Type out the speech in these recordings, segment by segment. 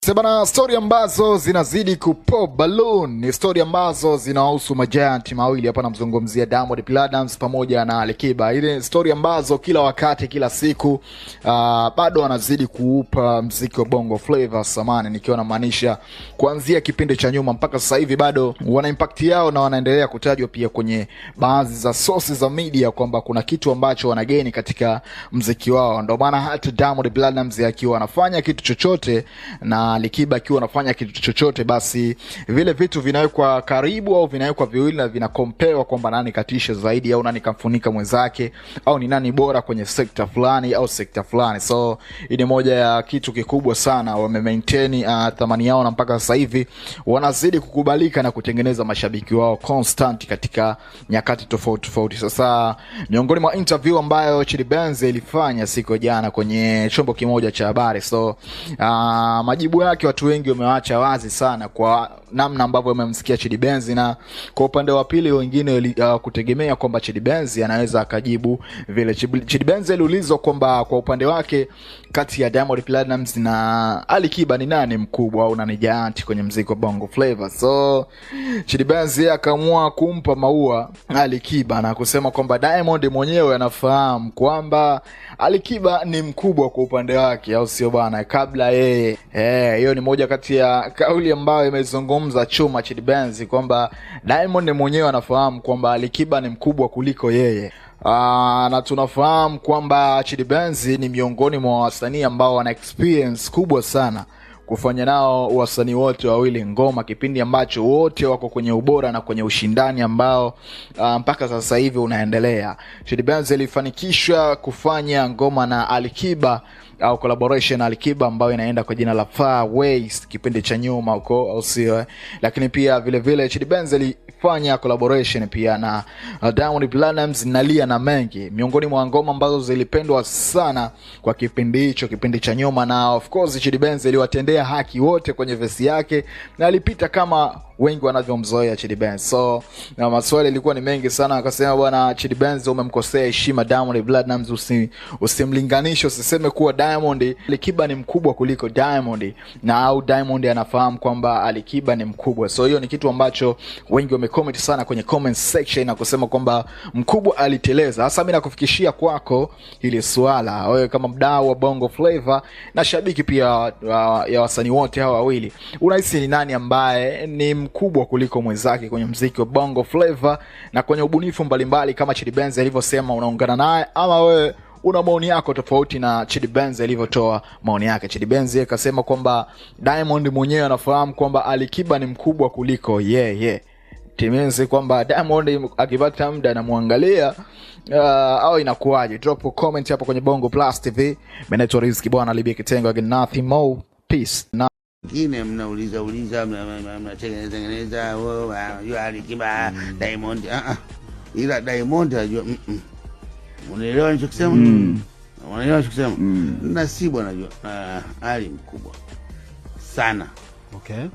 Sebana, story ambazo zinazidi kupop balloon ni story ambazo zinahusu majianti mawili. Hapa namzungumzia Diamond Platnumz pamoja na Alikiba. Ile story ambazo kila wakati kila siku bado wanazidi kuupa muziki wa Bongo Flava samani, nikiwa na maanisha kuanzia kipindi cha nyuma mpaka sasa hivi bado wana impact yao na wanaendelea kutajwa pia kwenye baadhi za sources za media kwamba kuna kitu ambacho wanageni katika muziki wao. Ndio maana hata Diamond Platnumz akiwa anafanya kitu chochote na Alikiba akiwa anafanya kitu chochote, basi vile vitu vinawekwa karibu au vinawekwa viwili na vinakompewa kwamba nani katisha zaidi au nani kamfunika mwenzake au ni nani bora kwenye sekta fulani au sekta fulani. So hii ni moja ya kitu kikubwa sana, wame maintain thamani yao na mpaka sasa hivi wanazidi kukubalika na kutengeneza mashabiki wao constant katika nyakati tofauti tofauti. Sasa miongoni mwa interview ambayo Chidi Benz ilifanya siku jana kwenye chombo kimoja cha habari, so majibu yake watu wengi wamewaacha wazi sana kwa namna ambavyo wamemsikia Chidi Benz, na kwa upande wa pili wengine kutegemea kwamba Chidi Benz anaweza akajibu vile. Chidi Benz aliulizwa kwamba kwa upande wake kati ya Diamond Platnumz na Alikiba ni nani mkubwa au nani giant kwenye muziki wa Bongo Flava. So Chidi Benz akaamua kumpa maua Alikiba na kusema kwamba Diamond mwenyewe anafahamu kwamba Alikiba ni mkubwa kwa upande wake, au sio bana, kabla yeye. Hiyo ni moja kati ya kauli ambayo imezungumza chuma Chidi Benz kwamba Diamond mwenyewe anafahamu kwamba Alikiba ni mkubwa kuliko yeye. Na tunafahamu kwamba Chidi Benz ni miongoni mwa wasanii ambao wana experience kubwa sana kufanya nao wasanii wote wawili ngoma, kipindi ambacho wote wako kwenye ubora na kwenye ushindani ambao mpaka sasa hivi unaendelea. Chidi Benz alifanikisha kufanya ngoma na Alikiba au collaboration na Alikiba ambayo inaenda kwa jina la Far West kipindi cha nyuma huko, au sio? Lakini pia vile vile Chidi Benz alifanya collaboration pia na Diamond Platnumz na Lia na Mengi, miongoni mwa ngoma ambazo zilipendwa sana kwa kipindi hicho, kipindi cha nyuma. Na of course Chidi Benz aliwatendea haki wote kwenye verse yake na alipita kama wengi wanavyomzoea Chidi Benz. So na maswali yalikuwa ni mengi sana, akasema bwana Chidi Benz umemkosea heshima Diamond Platnumz, usimlinganishe, usiseme kuwa Diamond Alikiba ni mkubwa kuliko Diamond na au Diamond anafahamu kwamba Alikiba ni mkubwa. So hiyo ni kitu ambacho wengi wamecomment sana kwenye comment section na kusema kwamba mkubwa aliteleza. Sasa mimi nakufikishia kwako hili swala, wewe kama mdau wa Bongo Flava na shabiki pia ya wasanii wote hawa wawili, unahisi ni nani ambaye ni mkubwa kuliko mwenzake kwenye muziki wa Bongo Flava na kwenye ubunifu mbalimbali kama Chidi Benz alivyosema unaungana naye, ama wewe una maoni yako tofauti na Chidi Benz alivyotoa maoni yake? Chidi Benz akasema kwamba Diamond mwenyewe anafahamu kwamba Alikiba ni mkubwa kuliko yeye. Timenzi kwamba Diamond akipata muda anamwangalia au inakuaje? Drop comment hapo kwenye Bongo Plus TV. Beneto Rizki bwana Libia Kitengo again, nothing more. Peace. Ngine mnauliza mnatengeneza yule Alikiba Diamond ila Diamond ajua unaelewa ninachosema? Unaelewa ninachosema? Nasibu anajua Ali mkubwa sana. Okay.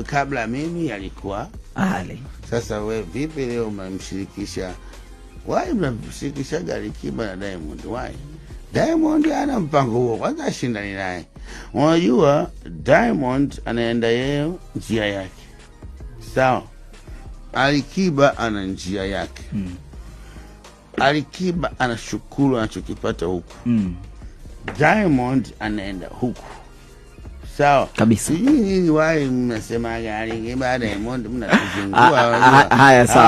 Kabla mimi alikuwa Ali. Sasa we vipi leo umemshirikisha? Why mnamshirikisha Alikiba na Diamond? Why? Diamond ana mpango huo, kwanza ashindani naye. Unajua Diamond anaenda yeye njia yake, sawa? Alikiba ana njia yake. Alikiba anashukuru anachokipata huku. Diamond anaenda huku, sawa kabisa. Nini why mnasema Alikiba Diamond mnatuzungua? Haya sawa.